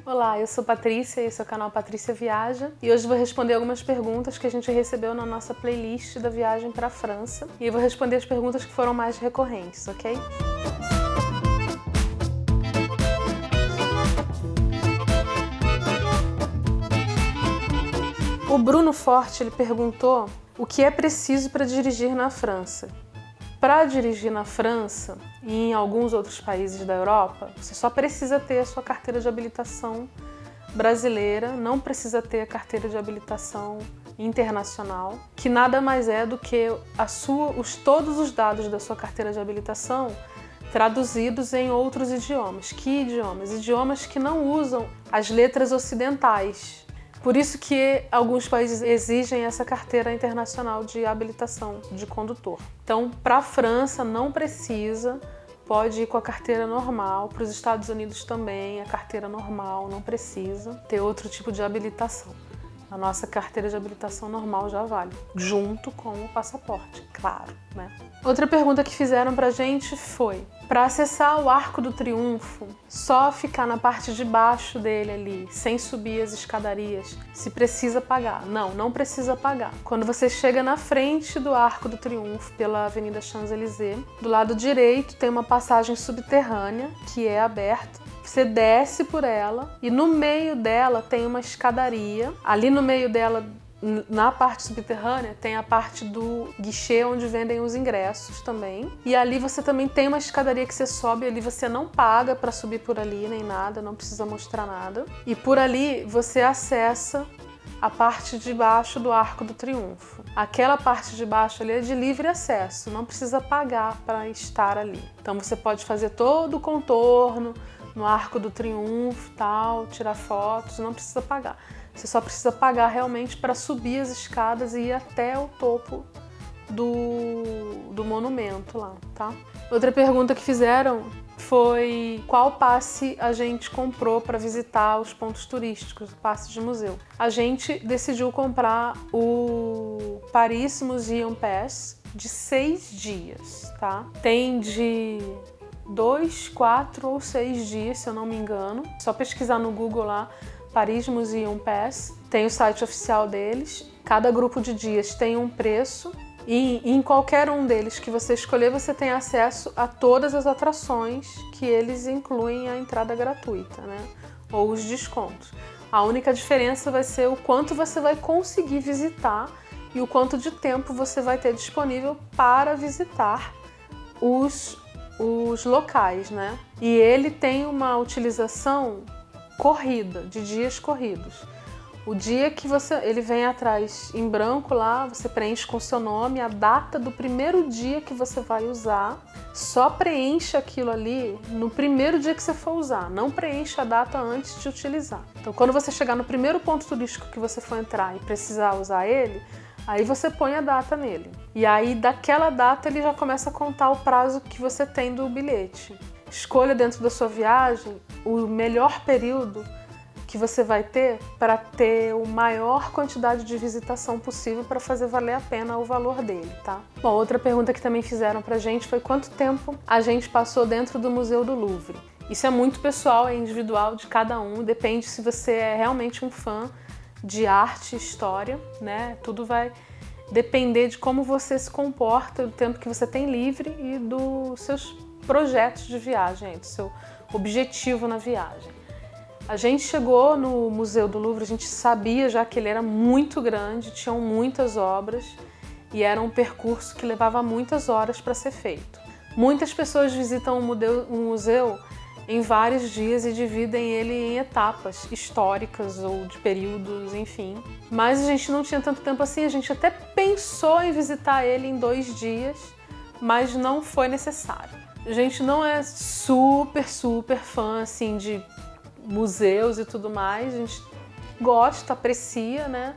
Olá, eu sou Patrícia, esse é o canal Patrícia Viaja e hoje vou responder algumas perguntas que a gente recebeu na nossa playlist da viagem para a França e eu vou responder as perguntas que foram mais recorrentes, ok? O Bruno Forte ele perguntou o que é preciso para dirigir na França. Para dirigir na França e em alguns outros países da Europa, você só precisa ter a sua carteira de habilitação brasileira, não precisa ter a carteira de habilitação internacional, que nada mais é do que todos os dados da sua carteira de habilitação traduzidos em outros idiomas. Que idiomas? Idiomas que não usam as letras ocidentais. Por isso que alguns países exigem essa carteira internacional de habilitação de condutor. Então, para a França não precisa, pode ir com a carteira normal. Para os Estados Unidos também, a carteira normal, não precisa ter outro tipo de habilitação. A nossa carteira de habilitação normal já vale, junto com o passaporte, claro, né? Outra pergunta que fizeram pra gente foi: para acessar o Arco do Triunfo, só ficar na parte de baixo dele ali, sem subir as escadarias, se precisa pagar? Não, não precisa pagar. Quando você chega na frente do Arco do Triunfo, pela Avenida Champs-Élysées, do lado direito tem uma passagem subterrânea que é aberta. Você desce por ela e no meio dela tem uma escadaria. Ali no meio dela, na parte subterrânea, tem a parte do guichê onde vendem os ingressos também. E ali você também tem uma escadaria que você sobe, ali você não paga para subir por ali nem nada, não precisa mostrar nada. E por ali você acessa a parte de baixo do Arco do Triunfo. Aquela parte de baixo ali é de livre acesso, não precisa pagar para estar ali. Então você pode fazer todo o contorno no Arco do Triunfo, tal, tirar fotos, não precisa pagar. Você só precisa pagar realmente para subir as escadas e ir até o topo do monumento lá, tá? Outra pergunta que fizeram foi qual passe a gente comprou para visitar os pontos turísticos, o passe de museu. A gente decidiu comprar o Paris Museum Pass de 6 dias, tá? Tem de 2, 4 ou 6 dias, se eu não me engano. Só pesquisar no Google lá, Paris Museum Pass. Tem o site oficial deles. Cada grupo de dias tem um preço. E em qualquer um deles que você escolher, você tem acesso a todas as atrações que eles incluem a entrada gratuita, né? Ou os descontos. A única diferença vai ser o quanto você vai conseguir visitar e o quanto de tempo você vai ter disponível para visitar os locais, né? E ele tem uma utilização corrida, de dias corridos. O dia que ele vem atrás em branco lá, você preenche com o seu nome, a data do primeiro dia que você vai usar, só preenche aquilo ali no primeiro dia que você for usar, não preenche a data antes de utilizar. Então, quando você chegar no primeiro ponto turístico que você for entrar e precisar usar ele, aí você põe a data nele. E aí, daquela data, ele já começa a contar o prazo que você tem do bilhete. Escolha dentro da sua viagem o melhor período que você vai ter para ter a maior quantidade de visitação possível para fazer valer a pena o valor dele, tá? Bom, outra pergunta que também fizeram pra gente foi quanto tempo a gente passou dentro do Museu do Louvre. Isso é muito pessoal, é individual de cada um, depende se você é realmente um fã de arte e história, né? Tudo vai depender de como você se comporta, do tempo que você tem livre e dos seus projetos de viagem, do seu objetivo na viagem. A gente chegou no Museu do Louvre, a gente sabia já que ele era muito grande, tinham muitas obras e era um percurso que levava muitas horas para ser feito. Muitas pessoas visitam o museu em vários dias e dividem ele em etapas históricas ou de períodos, enfim. Mas a gente não tinha tanto tempo assim, a gente até pensou em visitar ele em 2 dias, mas não foi necessário. A gente não é super fã assim de museus e tudo mais, a gente gosta, aprecia, né?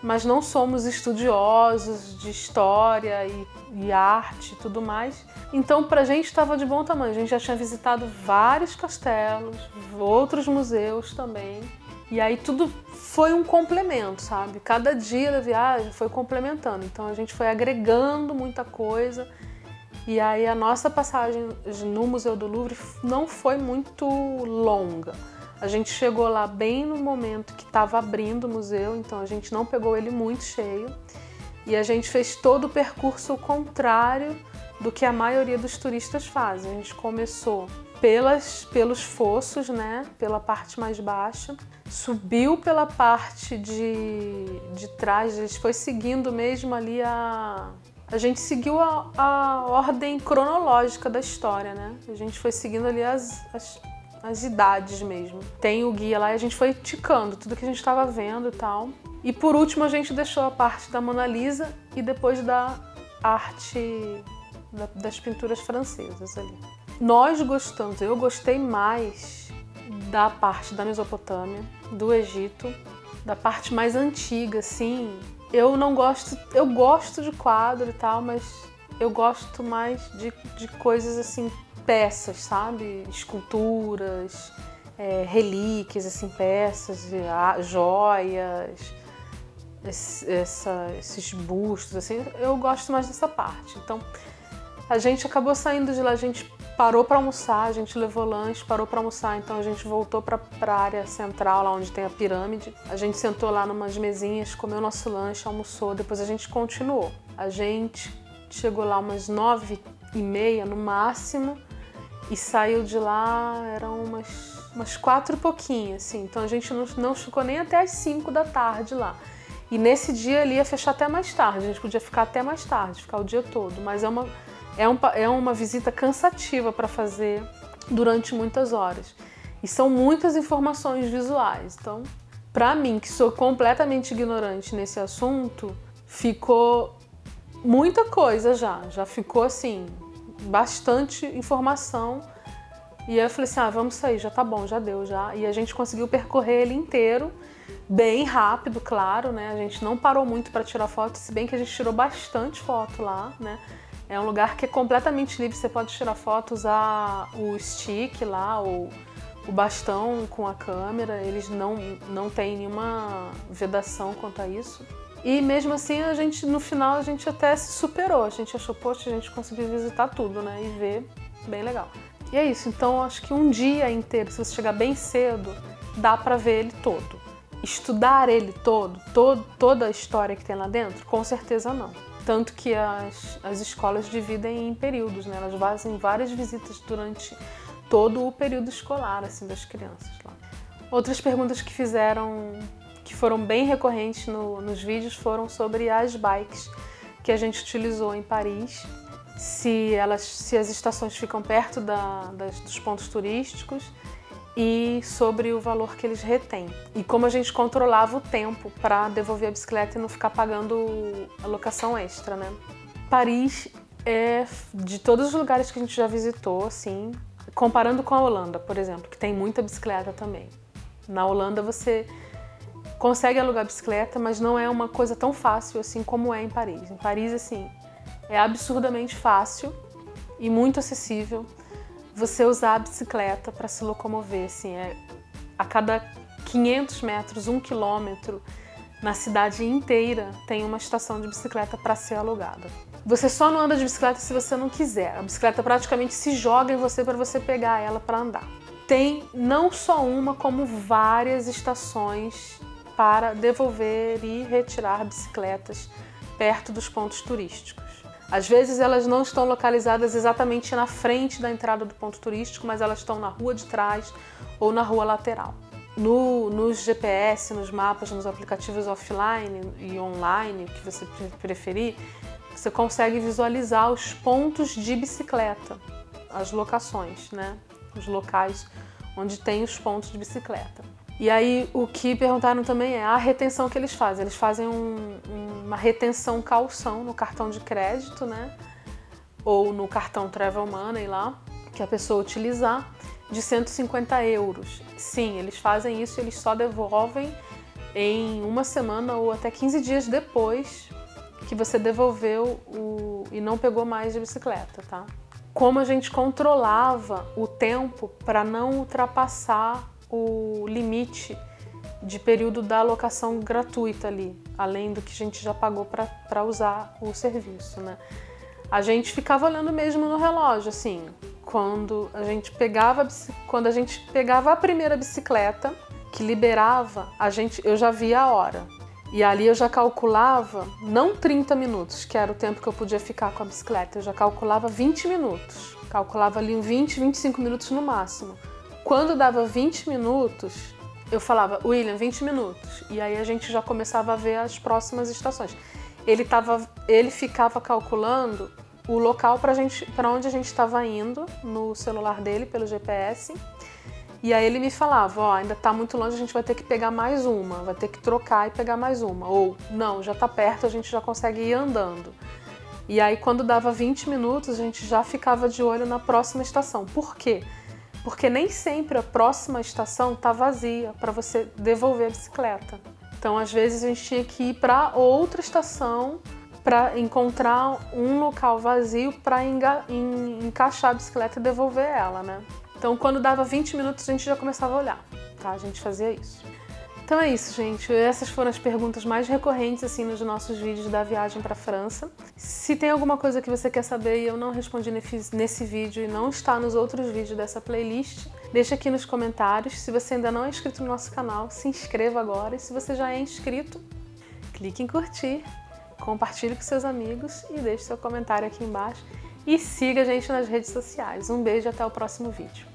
Mas não somos estudiosos de história e arte e tudo mais. Então, pra gente estava de bom tamanho. A gente já tinha visitado vários castelos, outros museus também. E aí tudo foi um complemento, sabe? Cada dia da viagem foi complementando. Então a gente foi agregando muita coisa. E aí a nossa passagem no Museu do Louvre não foi muito longa. A gente chegou lá bem no momento que estava abrindo o museu, então a gente não pegou ele muito cheio. E a gente fez todo o percurso ao contrário do que a maioria dos turistas fazem. A gente começou pelos fossos, né, pela parte mais baixa, subiu pela parte de trás, a gente foi seguindo mesmo ali a gente seguiu a ordem cronológica da história, né? A gente foi seguindo ali as idades mesmo. Tem o guia lá e a gente foi ticando tudo que a gente estava vendo e tal. E por último a gente deixou a parte da Mona Lisa e depois da arte das pinturas francesas ali. Nós gostamos, eu gostei mais da parte da Mesopotâmia, do Egito, da parte mais antiga, assim. Eu gosto de quadro e tal, mas eu gosto mais de coisas assim, peças, sabe? Esculturas, relíquias, assim, peças, joias, esses bustos, assim. Eu gosto mais dessa parte. Então, a gente acabou saindo de lá, a gente parou para almoçar, a gente levou lanche, parou para almoçar, então a gente voltou para a área central, lá onde tem a pirâmide. A gente sentou lá numas mesinhas, comeu nosso lanche, almoçou, depois a gente continuou. A gente chegou lá umas 9h30 no máximo e saiu de lá, eram umas 4 e pouquinho, assim. Então a gente não ficou nem até as 5 da tarde lá. E nesse dia ele ia fechar até mais tarde, a gente podia ficar até mais tarde, ficar o dia todo, mas é uma visita cansativa para fazer durante muitas horas. E são muitas informações visuais. Então, para mim, que sou completamente ignorante nesse assunto, ficou muita coisa já. Já ficou, assim, bastante informação. E aí eu falei assim, vamos sair, já tá bom, já deu, já. E a gente conseguiu percorrer ele inteiro, bem rápido, claro, né? A gente não parou muito para tirar foto, se bem que a gente tirou bastante foto lá, né? É um lugar que é completamente livre, você pode tirar foto, usar o stick lá, o bastão com a câmera, eles não têm nenhuma vedação quanto a isso. E mesmo assim, no final, a gente até se superou, a gente achou, poxa, a gente conseguiu visitar tudo, né, e ver, bem legal. E é isso, então acho que um dia inteiro, se você chegar bem cedo, dá pra ver ele todo. Estudar ele toda a história que tem lá dentro, com certeza não. Tanto que as escolas dividem em períodos, né? Elas fazem várias visitas durante todo o período escolar, assim, das crianças lá. Outras perguntas que foram bem recorrentes nos vídeos foram sobre as bikes que a gente utilizou em Paris, se as estações ficam perto dos pontos turísticos e sobre o valor que eles retêm. E como a gente controlava o tempo para devolver a bicicleta e não ficar pagando a locação extra, né? Paris é, de todos os lugares que a gente já visitou, assim, comparando com a Holanda, por exemplo, que tem muita bicicleta também. Na Holanda você consegue alugar bicicleta, mas não é uma coisa tão fácil assim como é em Paris. Em Paris, assim, é absurdamente fácil e muito acessível você usar a bicicleta para se locomover, assim, a cada 500 metros, 1 quilômetro, na cidade inteira tem uma estação de bicicleta para ser alugada. Você só não anda de bicicleta se você não quiser. A bicicleta praticamente se joga em você para você pegar ela para andar. Tem não só uma, como várias estações para devolver e retirar bicicletas perto dos pontos turísticos. Às vezes elas não estão localizadas exatamente na frente da entrada do ponto turístico, mas elas estão na rua de trás ou na rua lateral. Nos GPS, nos mapas, nos aplicativos offline e online, que você preferir, você consegue visualizar os pontos de bicicleta, as locações, né? Os locais onde tem os pontos de bicicleta. E aí o que perguntaram também é a retenção que eles fazem. Eles fazem uma retenção calção no cartão de crédito, né? Ou no cartão Travel Money lá, que a pessoa utilizar, de 150 euros. Sim, eles fazem isso e eles só devolvem em uma semana ou até 15 dias depois que você devolveu e não pegou mais de bicicleta, tá? Como a gente controlava o tempo para não ultrapassar o limite de período da alocação gratuita ali, além do que a gente já pagou para usar o serviço, né? A gente ficava olhando mesmo no relógio, assim, quando a gente pegava a primeira bicicleta, que liberava, eu já via a hora. E ali eu já calculava, não 30 minutos, que era o tempo que eu podia ficar com a bicicleta, eu já calculava 20 minutos. Calculava ali 20, 25 minutos no máximo. Quando dava 20 minutos, eu falava, William, 20 minutos. E aí a gente já começava a ver as próximas estações. Ele ficava calculando o local para onde a gente estava indo no celular dele, pelo GPS. E aí ele me falava, ó, ainda tá muito longe, a gente vai ter que pegar mais uma, vai ter que trocar e pegar mais uma. Ou, não, já tá perto, a gente já consegue ir andando. E aí quando dava 20 minutos, a gente já ficava de olho na próxima estação. Por quê? Porque nem sempre a próxima estação tá vazia para você devolver a bicicleta. Então, às vezes, a gente tinha que ir para outra estação para encontrar um local vazio para encaixar a bicicleta e devolver ela, né? Então, quando dava 20 minutos, a gente já começava a olhar, tá? A gente fazia isso. Então é isso, gente. Essas foram as perguntas mais recorrentes, assim, nos nossos vídeos da viagem para a França. Se tem alguma coisa que você quer saber e eu não respondi nesse vídeo e não está nos outros vídeos dessa playlist, deixa aqui nos comentários. Se você ainda não é inscrito no nosso canal, se inscreva agora. E se você já é inscrito, clique em curtir, compartilhe com seus amigos e deixe seu comentário aqui embaixo. E siga a gente nas redes sociais. Um beijo e até o próximo vídeo.